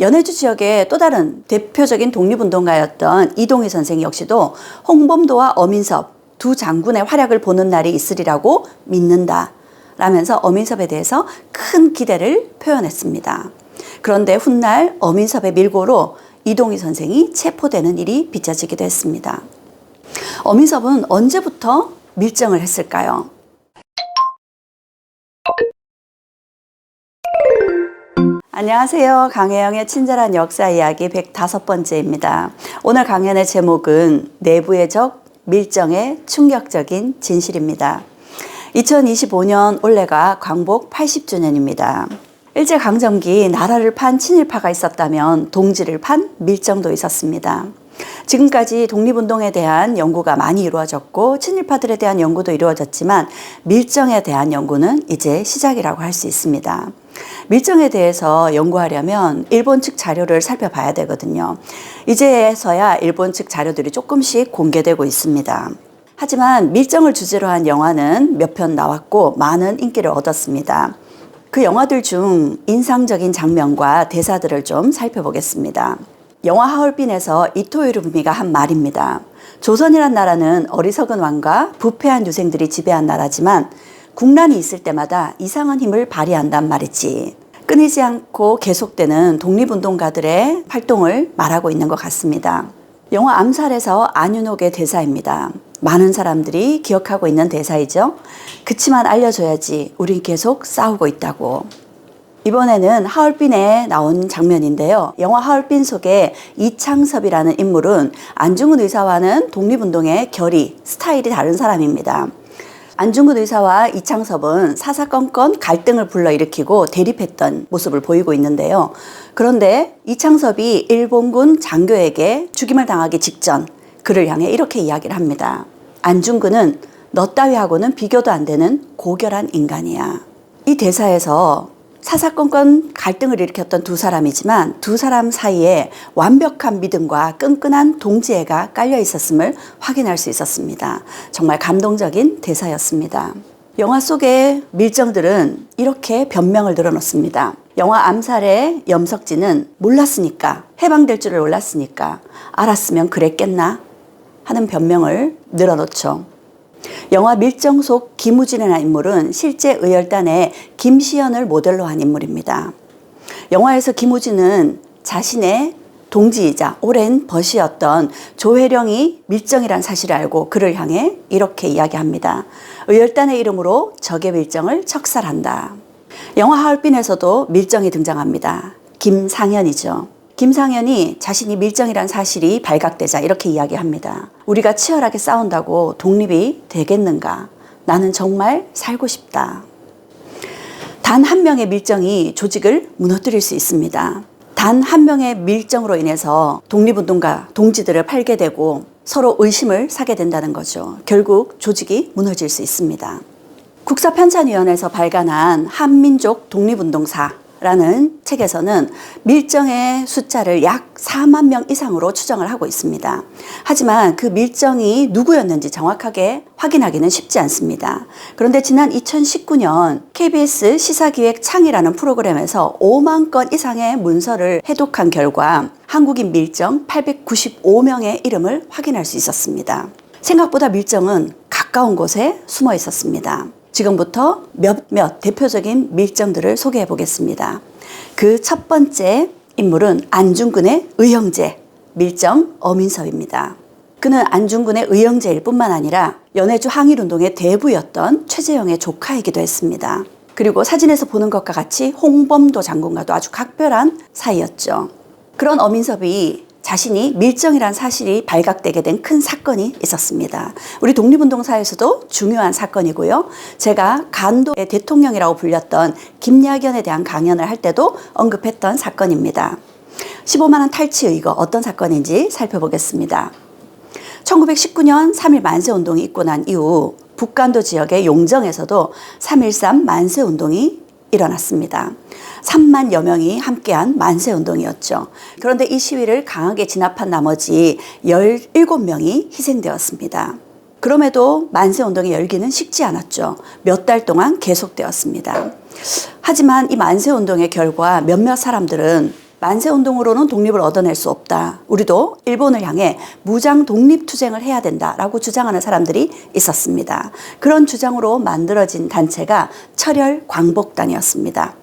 연해주 지역의 또 다른 대표적인 독립운동가였던 이동희 선생 역시도 홍범도와 어민섭 두 장군의 활약을 보는 날이 있으리라고 믿는다 라면서 어민섭에 대해서 큰 기대를 표현했습니다. 그런데 훗날 어민섭의 밀고로 이동희 선생이 체포되는 일이 빚어지기도 했습니다. 어민섭은 언제부터 밀정을 했을까요? 안녕하세요. 강혜영의 친절한 역사 이야기 105번째입니다. 오늘 강연의 제목은 내부의 적 밀정의 충격적인 진실입니다. 2025년 올해가 광복 80주년입니다. 일제강점기 나라를 판 친일파가 있었다면 동지를 판 밀정도 있었습니다. 지금까지 독립운동에 대한 연구가 많이 이루어졌고 친일파들에 대한 연구도 이루어졌지만 밀정에 대한 연구는 이제 시작이라고 할 수 있습니다. 밀정에 대해서 연구하려면 일본 측 자료를 살펴봐야 되거든요. 이제서야 일본 측 자료들이 조금씩 공개되고 있습니다. 하지만 밀정을 주제로 한 영화는 몇 편 나왔고 많은 인기를 얻었습니다. 그 영화들 중 인상적인 장면과 대사들을 좀 살펴보겠습니다. 영화 하얼빈에서 이토 히로부미가 한 말입니다. 조선이란 나라는 어리석은 왕과 부패한 유생들이 지배한 나라지만 국난이 있을 때마다 이상한 힘을 발휘한단 말이지. 끊이지 않고 계속되는 독립운동가들의 활동을 말하고 있는 것 같습니다. 영화 암살에서 안윤옥의 대사입니다. 많은 사람들이 기억하고 있는 대사이죠. 그치만 알려줘야지 우린 계속 싸우고 있다고. 이번에는 하얼빈에 나온 장면인데요. 영화 하얼빈 속에 이창섭이라는 인물은 안중근 의사와는 독립운동의 결이, 스타일이 다른 사람입니다. 안중근 의사와 이창섭은 사사건건 갈등을 불러일으키고 대립했던 모습을 보이고 있는데요. 그런데 이창섭이 일본군 장교에게 죽임을 당하기 직전 그를 향해 이렇게 이야기를 합니다. 안중근은 너 따위하고는 비교도 안 되는 고결한 인간이야. 이 대사에서 사사건건 갈등을 일으켰던 두 사람이지만 두 사람 사이에 완벽한 믿음과 끈끈한 동지애가 깔려 있었음을 확인할 수 있었습니다. 정말 감동적인 대사였습니다. 영화 속의 밀정들은 이렇게 변명을 늘어놓습니다. 영화 암살의 염석진은 몰랐으니까, 해방될 줄을 몰랐으니까, 알았으면 그랬겠나 하는 변명을 늘어놓죠. 영화 밀정 속 김우진이라는 인물은 실제 의열단의 김시연을 모델로 한 인물입니다. 영화에서 김우진은 자신의 동지이자 오랜 벗이었던 조혜령이 밀정이란 사실을 알고 그를 향해 이렇게 이야기합니다. 의열단의 이름으로 적의 밀정을 척살한다. 영화 하얼빈에서도 밀정이 등장합니다. 김상현이죠. 김상현이 자신이 밀정이란 사실이 발각되자 이렇게 이야기합니다. 우리가 치열하게 싸운다고 독립이 되겠는가? 나는 정말 살고 싶다. 단 한 명의 밀정이 조직을 무너뜨릴 수 있습니다. 단 한 명의 밀정으로 인해서 독립운동가, 동지들을 팔게 되고 서로 의심을 사게 된다는 거죠. 결국 조직이 무너질 수 있습니다. 국사편찬위원회에서 발간한 한민족 독립운동사 라는 책에서는 밀정의 숫자를 약 4만 명 이상으로 추정을 하고 있습니다. 하지만 그 밀정이 누구였는지 정확하게 확인하기는 쉽지 않습니다. 그런데 지난 2019년 KBS 시사기획 창이라는 프로그램에서 5만 건 이상의 문서를 해독한 결과 한국인 밀정 895명의 이름을 확인할 수 있었습니다. 생각보다 밀정은 가까운 곳에 숨어 있었습니다. 지금부터 몇몇 대표적인 밀정들을 소개해 보겠습니다. 그 첫 번째 인물은 안중근의 의형제, 밀정 어민섭입니다. 그는 안중근의 의형제일 뿐만 아니라 연해주 항일운동의 대부였던 최재형의 조카이기도 했습니다. 그리고 사진에서 보는 것과 같이 홍범도 장군과도 아주 각별한 사이였죠. 그런 어민섭이 자신이 밀정이란 사실이 발각되게 된 큰 사건이 있었습니다. 우리 독립운동사에서도 중요한 사건이고요. 제가 간도의 대통령이라고 불렸던 김야견에 대한 강연을 할 때도 언급했던 사건입니다. 15만 원 탈취 의거 어떤 사건인지 살펴보겠습니다. 1919년 3.1 만세운동이 있고 난 이후 북간도 지역의 용정에서도 3.13 만세운동이 일어났습니다. 3만여 명이 함께한 만세운동이었죠. 그런데 이 시위를 강하게 진압한 나머지 17명이 희생되었습니다. 그럼에도 만세운동의 열기는 식지 않았죠. 몇 달 동안 계속되었습니다. 하지만 이 만세운동의 결과 몇몇 사람들은 만세운동으로는 독립을 얻어낼 수 없다. 우리도 일본을 향해 무장 독립투쟁을 해야 된다라고 주장하는 사람들이 있었습니다. 그런 주장으로 만들어진 단체가 철혈광복단이었습니다.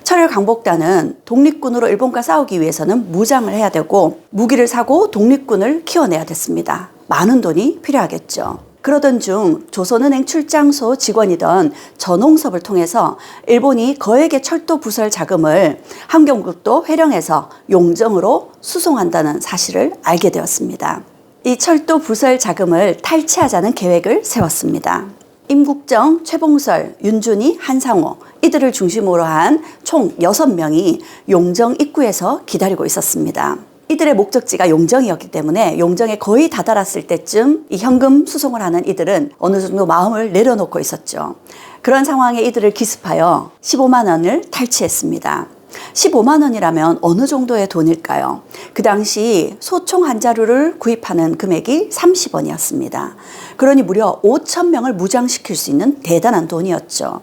철혈광복단은 독립군으로 일본과 싸우기 위해서는 무장을 해야 되고 무기를 사고 독립군을 키워내야 됐습니다. 많은 돈이 필요하겠죠. 그러던 중 조선은행 출장소 직원이던 전홍섭을 통해서 일본이 거액의 철도 부설 자금을 함경북도 회령에서 용정으로 수송한다는 사실을 알게 되었습니다. 이 철도 부설 자금을 탈취하자는 계획을 세웠습니다. 임국정, 최봉설, 윤준이, 한상호 이들을 중심으로 한 총 6명이 용정 입구에서 기다리고 있었습니다. 이들의 목적지가 용정이었기 때문에 용정에 거의 다다랐을 때쯤 이 현금 수송을 하는 이들은 어느 정도 마음을 내려놓고 있었죠. 그런 상황에 이들을 기습하여 15만 원을 탈취했습니다. 15만 원이라면 어느 정도의 돈일까요? 그 당시 소총 한 자루를 구입하는 금액이 30원이었습니다. 그러니 무려 5천 명을 무장시킬 수 있는 대단한 돈이었죠.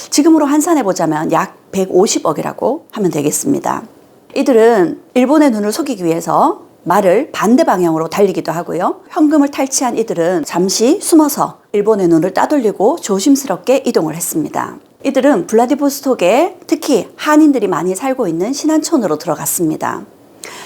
지금으로 환산해 보자면 약 150억이라고 하면 되겠습니다. 이들은 일본의 눈을 속이기 위해서 말을 반대 방향으로 달리기도 하고요. 현금을 탈취한 이들은 잠시 숨어서 일본의 눈을 따돌리고 조심스럽게 이동을 했습니다. 이들은 블라디보스톡에 특히 한인들이 많이 살고 있는 신안촌으로 들어갔습니다.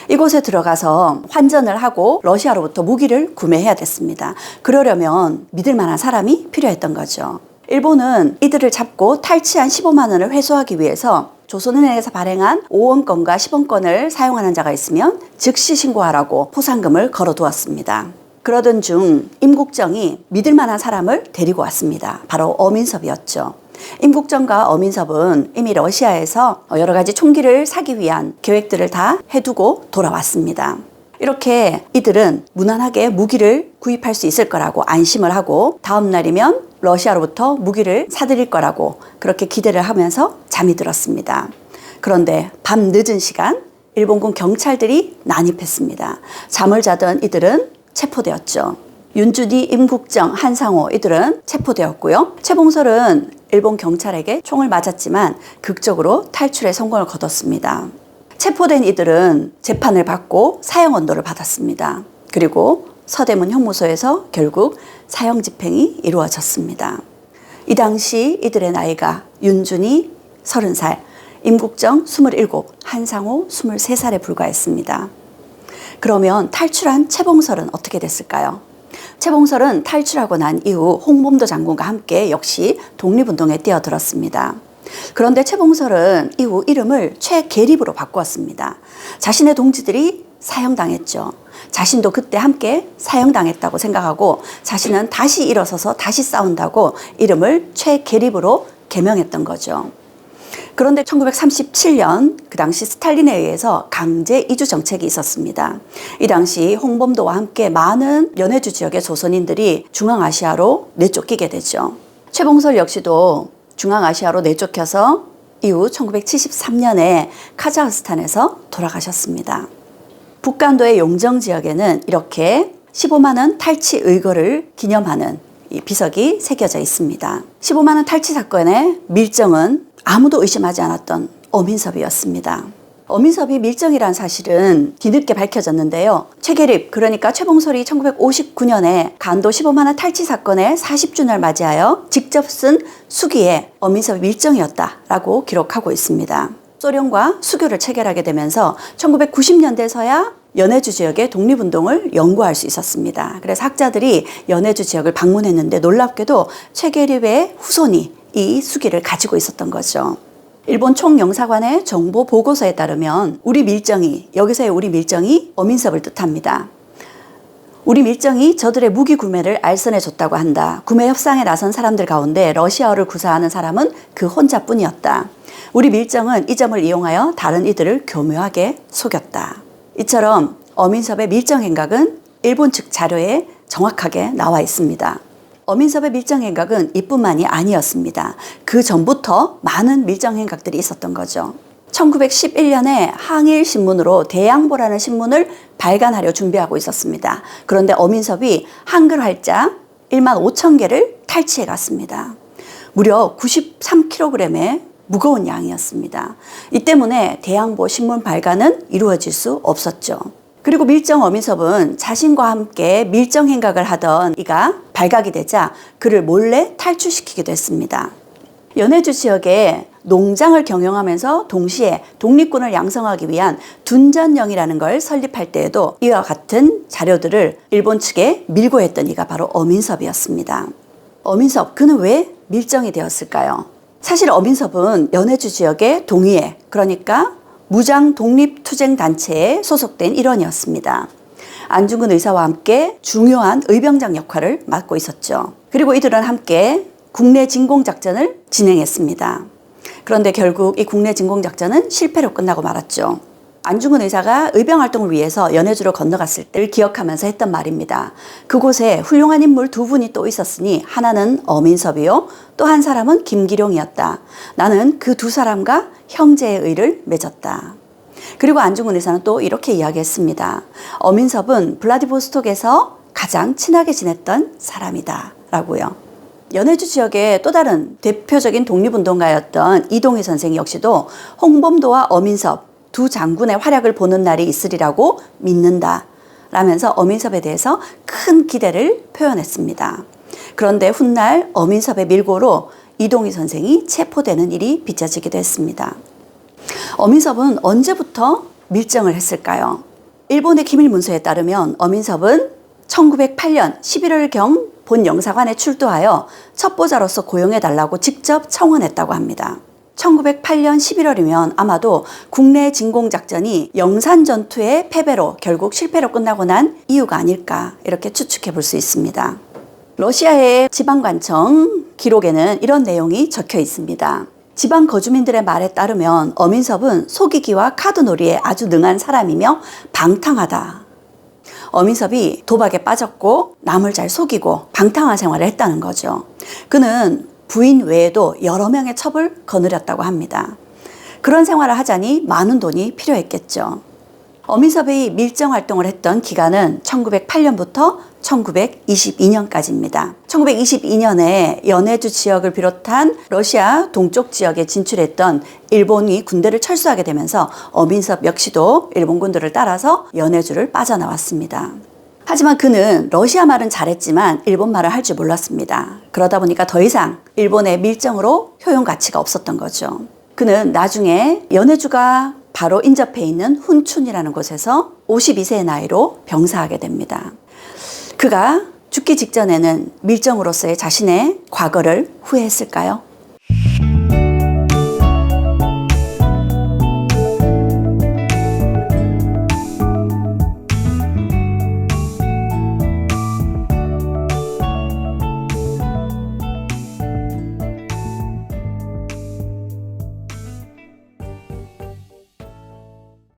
이곳에 들어가서 환전을 하고 러시아로부터 무기를 구매해야 됐습니다. 그러려면 믿을 만한 사람이 필요했던 거죠. 일본은 이들을 잡고 탈취한 15만 원을 회수하기 위해서 조선은행에서 발행한 5원권과 10원권을 사용하는 자가 있으면 즉시 신고하라고 포상금을 걸어두었습니다. 그러던 중 임국정이 믿을 만한 사람을 데리고 왔습니다. 바로 어민섭이었죠. 임국정과 어민섭은 이미 러시아에서 여러 가지 총기를 사기 위한 계획들을 다 해두고 돌아왔습니다. 이렇게 이들은 무난하게 무기를 구입할 수 있을 거라고 안심을 하고 다음 날이면 러시아로부터 무기를 사들일 거라고 그렇게 기대를 하면서 잠이 들었습니다. 그런데 밤 늦은 시간 일본군 경찰들이 난입했습니다. 잠을 자던 이들은 체포되었죠. 윤준이, 임국정, 한상호 이들은 체포되었고요. 최봉설은 일본 경찰에게 총을 맞았지만 극적으로 탈출에 성공을 거뒀습니다. 체포된 이들은 재판을 받고 사형 언도를 받았습니다. 그리고 서대문 형무소에서 결국 사형 집행이 이루어졌습니다. 이 당시 이들의 나이가 윤준이 30살, 임국정 27, 한상호 23살에 불과했습니다. 그러면 탈출한 최봉설은 어떻게 됐을까요? 최봉설은 탈출하고 난 이후 홍범도 장군과 함께 역시 독립운동에 뛰어들었습니다. 그런데 최봉설은 이후 이름을 최계립으로 바꾸었습니다. 자신의 동지들이 사형당했죠. 자신도 그때 함께 사형당했다고 생각하고 자신은 다시 일어서서 다시 싸운다고 이름을 최계립으로 개명했던 거죠. 그런데 1937년 그 당시 스탈린에 의해서 강제 이주 정책이 있었습니다. 이 당시 홍범도와 함께 많은 연해주 지역의 조선인들이 중앙아시아로 내쫓기게 되죠. 최봉설 역시도 중앙아시아로 내쫓겨서 이후 1973년에 카자흐스탄에서 돌아가셨습니다. 북간도의 용정 지역에는 이렇게 15만 원 탈취 의거를 기념하는 이 비석이 새겨져 있습니다. 15만 원 탈취 사건의 밀정은 아무도 의심하지 않았던 어민섭이었습니다. 어민섭이 밀정이란 사실은 뒤늦게 밝혀졌는데요. 최계립, 그러니까 최봉설이 1959년에 간도 15만 원 탈취 사건의 40주년을 맞이하여 직접 쓴 수기에 어민섭이 밀정이었다라고 기록하고 있습니다. 소련과 수교를 체결하게 되면서 1990년대서야 연해주 지역의 독립운동을 연구할 수 있었습니다. 그래서 학자들이 연해주 지역을 방문했는데 놀랍게도 최계립의 후손이 이 수기를 가지고 있었던 거죠. 일본 총영사관의 정보 보고서에 따르면 우리 밀정이, 여기서의 우리 밀정이 어민섭을 뜻합니다. 우리 밀정이 저들의 무기 구매를 알선해 줬다고 한다. 구매 협상에 나선 사람들 가운데 러시아어를 구사하는 사람은 그 혼자뿐이었다. 우리 밀정은 이 점을 이용하여 다른 이들을 교묘하게 속였다. 이처럼 어민섭의 밀정 행각은 일본 측 자료에 정확하게 나와 있습니다. 어민섭의 밀정 행각은 이뿐만이 아니었습니다. 그 전부터 많은 밀정 행각들이 있었던 거죠. 1911년에 항일신문으로 대양보라는 신문을 발간하려 준비하고 있었습니다. 그런데 어민섭이 한글 활자 1만 5천 개를 탈취해 갔습니다. 무려 93kg의 무거운 양이었습니다. 이 때문에 대양보 신문 발간은 이루어질 수 없었죠. 그리고 밀정 어민섭은 자신과 함께 밀정 행각을 하던 이가 발각이 되자 그를 몰래 탈출시키기도 했습니다. 연해주 지역에 농장을 경영하면서 동시에 독립군을 양성하기 위한 둔전령이라는 걸 설립할 때에도 이와 같은 자료들을 일본 측에 밀고했던 이가 바로 어민섭이었습니다. 어민섭, 그는 왜 밀정이 되었을까요? 사실 어민섭은 연해주 지역의 동의회, 그러니까 무장 독립투쟁단체에 소속된 일원이었습니다. 안중근 의사와 함께 중요한 의병장 역할을 맡고 있었죠. 그리고 이들은 함께 국내 진공작전을 진행했습니다. 그런데 결국 이 국내 진공작전은 실패로 끝나고 말았죠. 안중근 의사가 의병활동을 위해서 연해주로 건너갔을 때를 기억하면서 했던 말입니다. 그곳에 훌륭한 인물 두 분이 또 있었으니 하나는 어민섭이요, 또 한 사람은 김기룡이었다. 나는 그 두 사람과 형제의 의를 맺었다. 그리고 안중근 의사는 또 이렇게 이야기했습니다. 어민섭은 블라디보스톡에서 가장 친하게 지냈던 사람이다 라고요. 연해주 지역의 또 다른 대표적인 독립운동가였던 이동희 선생 역시도 홍범도와 어민섭 두 장군의 활약을 보는 날이 있으리라고 믿는다 라면서 어민섭에 대해서 큰 기대를 표현했습니다. 그런데 훗날 어민섭의 밀고로 이동희 선생이 체포되는 일이 빚어지기도 했습니다. 어민섭은 언제부터 밀정을 했을까요? 일본의 기밀문서에 따르면 어민섭은 1908년 11월경 본 영사관에 출두하여 첩보자로서 고용해달라고 직접 청원했다고 합니다. 1908년 11월이면 아마도 국내 진공작전이 영산전투의 패배로 결국 실패로 끝나고 난 이유가 아닐까 이렇게 추측해 볼 수 있습니다. 러시아의 지방관청 기록에는 이런 내용이 적혀 있습니다. 지방 거주민들의 말에 따르면 어민섭은 속이기와 카드놀이에 아주 능한 사람이며 방탕하다. 어민섭이 도박에 빠졌고 남을 잘 속이고 방탕한 생활을 했다는 거죠. 그는 부인 외에도 여러 명의 첩을 거느렸다고 합니다. 그런 생활을 하자니 많은 돈이 필요했겠죠. 어민섭이 밀정 활동을 했던 기간은 1908년부터 1922년까지입니다. 1922년에 연해주 지역을 비롯한 러시아 동쪽 지역에 진출했던 일본이 군대를 철수하게 되면서 어민섭 역시도 일본 군대를 따라서 연해주를 빠져나왔습니다. 하지만 그는 러시아 말은 잘했지만 일본 말을 할 줄 몰랐습니다. 그러다 보니까 더 이상 일본의 밀정으로 효용 가치가 없었던 거죠. 그는 나중에 연해주가 바로 인접해 있는 훈춘이라는 곳에서 52세의 나이로 병사하게 됩니다. 그가 죽기 직전에는 밀정으로서의 자신의 과거를 후회했을까요?